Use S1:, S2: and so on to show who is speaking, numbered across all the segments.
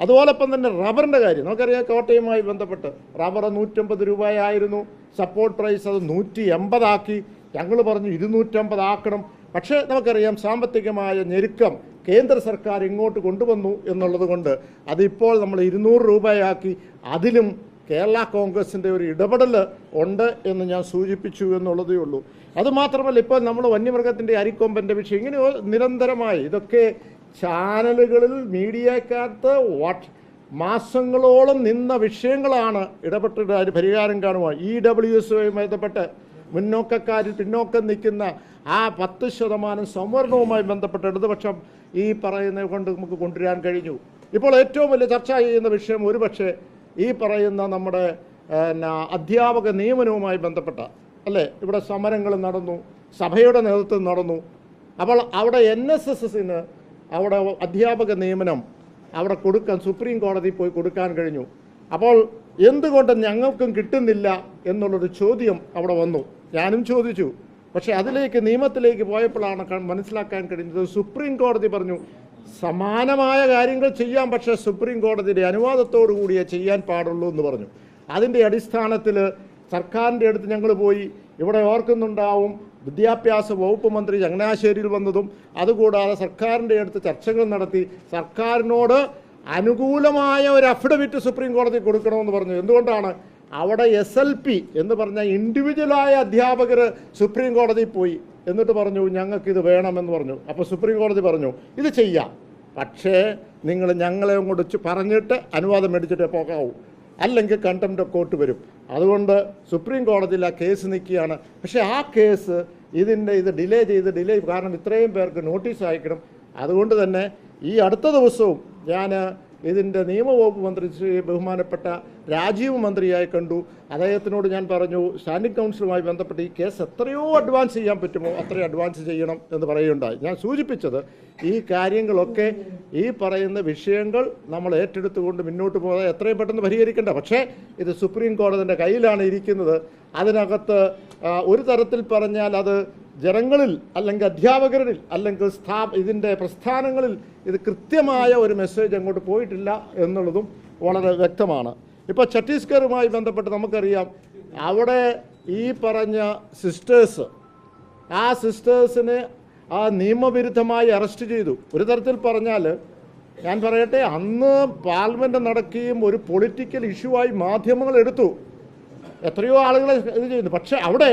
S1: അതുപോലൊപ്പം തന്നെ റബ്ബറിൻ്റെ കാര്യം നമുക്കറിയാം. കോട്ടയുമായി ബന്ധപ്പെട്ട് റബ്ബർ 150 രൂപയായിരുന്നു സപ്പോർട്ട് പ്രൈസ്, അത് 180 ആക്കി. ഞങ്ങൾ പറഞ്ഞു 250 ആക്കണം. പക്ഷേ നമുക്കറിയാം സാമ്പത്തികമായ ഞെരുക്കം കേന്ദ്ര സർക്കാർ ഇങ്ങോട്ട് കൊണ്ടുവന്നു എന്നുള്ളത് കൊണ്ട് അതിപ്പോൾ നമ്മൾ 200 രൂപയാക്കി. അതിലും കേരള കോൺഗ്രസിൻ്റെ ഒരു ഇടപെടൽ ഉണ്ട് എന്ന് ഞാൻ സൂചിപ്പിച്ചു എന്നുള്ളതേ ഉള്ളൂ. അതുമാത്രമല്ല, ഇപ്പോൾ നമ്മൾ വന്യമൃഗത്തിൻ്റെ അരിക്കൊമ്പൻ്റെ വിഷയം ഇങ്ങനെ നിരന്തരമായി ഇതൊക്കെ ചാനലുകളിൽ മീഡിയക്കകത്ത് മാസങ്ങളോളം നിന്ന വിഷയങ്ങളാണ്. ഇടപെട്ടിട്ട് പരിഹാരം കാണുക. EWSയുമായി ബന്ധപ്പെട്ട് മുന്നോക്കക്കാരിൽ പിന്നോക്കം നിൽക്കുന്ന ആ 10% സംവരണവുമായി ബന്ധപ്പെട്ട് ഇടതുപക്ഷം ഈ പറയുന്നത് കൊണ്ട് നമുക്ക് കൊണ്ടുവരാൻ കഴിഞ്ഞു. ഇപ്പോൾ ഏറ്റവും വലിയ ചർച്ച ചെയ്യുന്ന വിഷയം ഒരുപക്ഷെ ഈ പറയുന്ന നമ്മുടെ അധ്യാപക നിയമനവുമായി ബന്ധപ്പെട്ട അല്ലേ. ഇവിടെ സമരങ്ങൾ നടന്നു, സഭയുടെ നേതൃത്വം നടന്നു. അപ്പോൾ അവിടെ NSSന് അവിടെ അധ്യാപക നിയമനം അവിടെ കൊടുക്കാൻ സുപ്രീം കോടതി പോയി കൊടുക്കാൻ കഴിഞ്ഞു. അപ്പോൾ എന്തുകൊണ്ട് ഞങ്ങൾക്കും കിട്ടുന്നില്ല എന്നുള്ളൊരു ചോദ്യം അവിടെ വന്നു. ഞാനും ചോദിച്ചു. പക്ഷേ അതിലേക്ക് നിയമത്തിലേക്ക് പോയപ്പോഴാണ് മനസ്സിലാക്കാൻ കഴിഞ്ഞത്. സുപ്രീം കോടതി പറഞ്ഞു സമാനമായ കാര്യങ്ങൾ ചെയ്യാം, പക്ഷേ സുപ്രീം കോടതിയുടെ അനുവാദത്തോടു കൂടിയേ ചെയ്യാൻ പാടുള്ളൂ എന്ന് പറഞ്ഞു. അതിൻ്റെ അടിസ്ഥാനത്തിൽ സർക്കാരിൻ്റെ അടുത്ത് ഞങ്ങൾ പോയി. ഇവിടെ ഓർക്കുന്നുണ്ടാവും വിദ്യാഭ്യാസ വകുപ്പ് മന്ത്രി ചങ്ങനാശ്ശേരിയിൽ വന്നതും. അതുകൂടാതെ സർക്കാരിൻ്റെ അടുത്ത് ചർച്ചകൾ നടത്തി സർക്കാരിനോട് അനുകൂലമായ ഒരു അഫിഡവിറ്റ് സുപ്രീം കോടതി കൊടുക്കണമെന്ന് പറഞ്ഞു. എന്തുകൊണ്ടാണ്? അവിടെ SLP എന്ന് പറഞ്ഞ ഇൻഡിവിജ്വലായ അധ്യാപകർ സുപ്രീം കോടതിയിൽ പോയി. എന്നിട്ട് പറഞ്ഞു ഞങ്ങൾക്കിത് വേണമെന്ന് പറഞ്ഞു. അപ്പോൾ സുപ്രീം കോടതി പറഞ്ഞു ഇത് ചെയ്യാം, പക്ഷേ നിങ്ങൾ ഞങ്ങളെ അങ്ങോട്ട് പറഞ്ഞിട്ട് അനുവാദം മേടിച്ചിട്ടേ പോകാവൂ, അല്ലെങ്കിൽ കണ്ടംപ്റ്റ് ഓഫ് കോർട്ട് വരും. അതുകൊണ്ട് സുപ്രീം കോടതിയിൽ ആ കേസ് നിൽക്കുകയാണ്. പക്ഷേ ആ കേസ് ഇത് ഡിലേ ചെയ്ത് കാരണം ഇത്രയും പേർക്ക് നോട്ടീസ് അയക്കണം. അതുകൊണ്ട് തന്നെ ഈ അടുത്ത ദിവസവും ഞാൻ ഇതിൻ്റെ നിയമവകുപ്പ് മന്ത്രി ബഹുമാനപ്പെട്ട രാജീവ് മന്ത്രിയായി കണ്ടു. അദ്ദേഹത്തിനോട് ഞാൻ പറഞ്ഞു സ്റ്റാൻഡിംഗ് കൗൺസിലുമായി ബന്ധപ്പെട്ട് ഈ കേസ് എത്രയോ അഡ്വാൻസ് ചെയ്യാൻ പറ്റുമോ അത്രയും അഡ്വാൻസ് ചെയ്യണം എന്ന് പറയുകയുണ്ടായി. ഞാൻ സൂചിപ്പിച്ചത് ഈ കാര്യങ്ങളൊക്കെ ഈ പറയുന്ന വിഷയങ്ങൾ നമ്മൾ ഏറ്റെടുത്തുകൊണ്ട് മുന്നോട്ട് പോകാതെ എത്രയും പെട്ടെന്ന് പരിഹരിക്കേണ്ട. പക്ഷേ ഇത് സുപ്രീം കോടതിൻ്റെ കയ്യിലാണ് ഇരിക്കുന്നത്. അതിനകത്ത് ഒരു തരത്തിൽ പറഞ്ഞാൽ അത് ജനങ്ങളിൽ അല്ലെങ്കിൽ അധ്യാപകരിൽ അല്ലെങ്കിൽ ഇതിൻ്റെ പ്രസ്ഥാനങ്ങളിൽ ഇത് കൃത്യമായ ഒരു മെസ്സേജ് അങ്ങോട്ട് പോയിട്ടില്ല എന്നുള്ളതും വളരെ വ്യക്തമാണ്. ഇപ്പോൾ ഛത്തീസ്ഗറുമായി ബന്ധപ്പെട്ട് നമുക്കറിയാം അവിടെ ഈ പറഞ്ഞ സിസ്റ്റേഴ്സ് ആ സിസ്റ്റേഴ്സിനെ നിയമവിരുദ്ധമായി അറസ്റ്റ് ചെയ്തു. ഒരു തരത്തിൽ പറഞ്ഞാൽ ഞാൻ പറയട്ടെ, അന്ന് പാർലമെൻറ്റ് നടക്കുകയും ഒരു പൊളിറ്റിക്കൽ ഇഷ്യൂ ആയി മാധ്യമങ്ങൾ എടുത്തു. എത്രയോ ആളുകളെ ഇത് ചെയ്യുന്നു. പക്ഷേ അവിടെ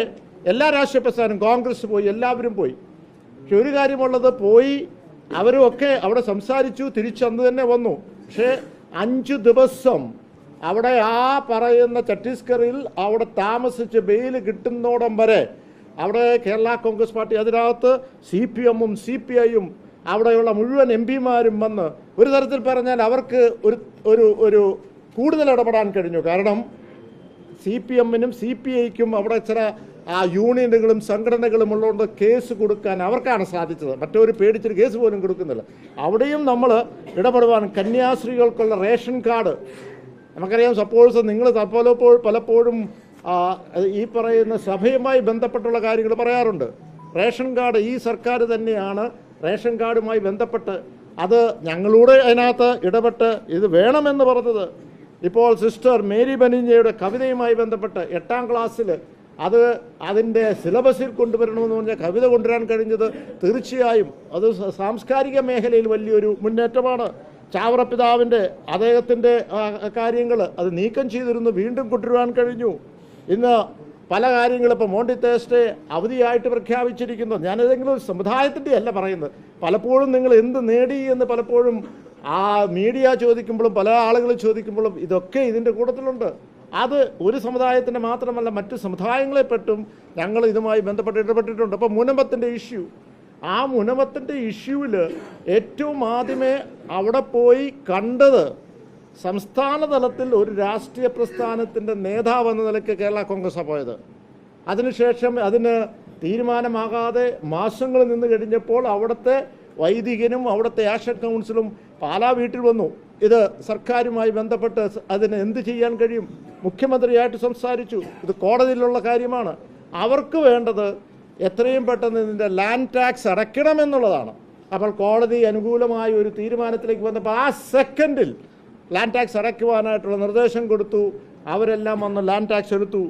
S1: എല്ലാ രാഷ്ട്രീയ പ്രസ്ഥാനം കോൺഗ്രസ് പോയി, എല്ലാവരും പോയി. പക്ഷെ ഒരു കാര്യമുള്ളത് പോയി അവരുമൊക്കെ അവിടെ സംസാരിച്ചു, തിരിച്ചന്ന് തന്നെ വന്നു. പക്ഷേ 5 ദിവസം അവിടെ ആ പറയുന്ന ഛത്തീസ്ഗറിൽ അവിടെ താമസിച്ച് ബെയിൽ കിട്ടുന്നോടം വരെ അവിടെ കേരള കോൺഗ്രസ് പാർട്ടി, അതിനകത്ത് CPMും CPIയും അവിടെയുള്ള മുഴുവൻ MP-മാരും വന്ന് ഒരു തരത്തിൽ പറഞ്ഞാൽ അവർക്ക് ഒരു കൂടുതൽ ഇടപെടാൻ കഴിഞ്ഞു. കാരണം CPMനും CPIക്കും അവിടെ ചില യൂണിയനുകളും സംഘടനകളും ഉള്ളതുകൊണ്ട് കേസ് കൊടുക്കാൻ അവർക്കാണ് സാധിച്ചത്. മറ്റൊരു പേടിച്ചൊരു കേസ് പോലും കൊടുക്കുന്നില്ല. അവിടെയും നമ്മൾ ഇടപെടുവാൻ കന്യാസ്ത്രീകൾക്കുള്ള റേഷൻ കാർഡ് നമുക്കറിയാം. സപ്പോസ് നിങ്ങൾ പലപ്പോഴും ഈ പറയുന്ന സഭയുമായി ബന്ധപ്പെട്ടുള്ള കാര്യങ്ങൾ പറയാറുണ്ട്. റേഷൻ കാർഡ് ഈ സർക്കാർ തന്നെയാണ് റേഷൻ കാർഡുമായി ബന്ധപ്പെട്ട് അത് ഞങ്ങളൂടെ അതിനകത്ത് ഇടപെട്ട് ഇത് വേണമെന്ന് പറഞ്ഞത്. ഇപ്പോൾ സിസ്റ്റർ മേരി ബനിഞ്ഞയുടെ കവിതയുമായി ബന്ധപ്പെട്ട് 8ാം ക്ലാസ്സിൽ അതിൻ്റെ സിലബസിൽ കൊണ്ടുവരണമെന്ന് പറഞ്ഞാൽ കവിത കൊണ്ടുവരാൻ കഴിഞ്ഞത് തീർച്ചയായും അത് സാംസ്കാരിക മേഖലയിൽ വലിയൊരു മുന്നേറ്റമാണ്. ചാവറപ്പിതാവിൻ്റെ അദ്ദേഹത്തിൻ്റെ കാര്യങ്ങൾ അത് നീക്കം ചെയ്തിരുന്നു, വീണ്ടും കൊണ്ടുവരാൻ കഴിഞ്ഞു. ഇന്ന് പല കാര്യങ്ങളും ഇപ്പോൾ മോണ്ടി തേഴ്സ്ഡേ അവധിയായിട്ട് പ്രഖ്യാപിച്ചിരിക്കുന്നു. ഞാനേതെങ്കിലും ഒരു സമുദായത്തിൻ്റെ അല്ല പറയുന്നത്. പലപ്പോഴും നിങ്ങൾ എന്ത് നേടി എന്ന് പലപ്പോഴും മീഡിയ ചോദിക്കുമ്പോഴും പല ആളുകൾ ചോദിക്കുമ്പോഴും ഇതൊക്കെ ഇതിൻ്റെ കൂട്ടത്തിലുണ്ട്. അത് ഒരു സമുദായത്തിൻ്റെ മാത്രമല്ല മറ്റ് സമുദായങ്ങളെപ്പെട്ടും ഞങ്ങൾ ഇതുമായി ബന്ധപ്പെട്ട് ഇടപെട്ടിട്ടുണ്ട്. അപ്പോൾ മുനമ്പത്തിൻ്റെ ഇഷ്യൂ, ആ മുനമ്പത്തിൻ്റെ ഇഷ്യൂവിൽ ഏറ്റവും ആദ്യമേ അവിടെ പോയി കണ്ടത് സംസ്ഥാന തലത്തിൽ ഒരു രാഷ്ട്രീയ പ്രസ്ഥാനത്തിൻ്റെ നേതാവ് എന്ന നിലയ്ക്ക് കേരള കോൺഗ്രസ്സാണ് പോയത്. അതിനുശേഷം അതിന് തീരുമാനമാകാതെ മാസങ്ങൾ നിന്ന് കഴിഞ്ഞപ്പോൾ അവിടുത്തെ വൈദികനും അവിടുത്തെ ആക്ഷൻ കൗൺസിലും പാലാ വീട്ടിൽ വന്നു. ഇത് സർക്കാരുമായി ബന്ധപ്പെട്ട് അതിന് എന്ത് ചെയ്യാൻ കഴിയും? മുഖ്യമന്ത്രിയായിട്ട് സംസാരിച്ചു. ഇത് കോടതിയിലുള്ള കാര്യമാണ്. അവർക്ക് വേണ്ടത് എത്രയും പെട്ടെന്ന് ഇതിൻ്റെ ലാൻഡ് ടാക്സ് അടയ്ക്കണമെന്നുള്ളതാണ്. അപ്പോൾ കോടതി അനുകൂലമായ ഒരു തീരുമാനത്തിലേക്ക് വന്നപ്പോൾ ആ സെക്കൻഡിൽ ലാൻഡ് ടാക്സ് അടയ്ക്കുവാനായിട്ടുള്ള നിർദ്ദേശം കൊടുത്തു. അവരെല്ലാം വന്ന് ലാൻഡ് ടാക്സ് എടുത്തു.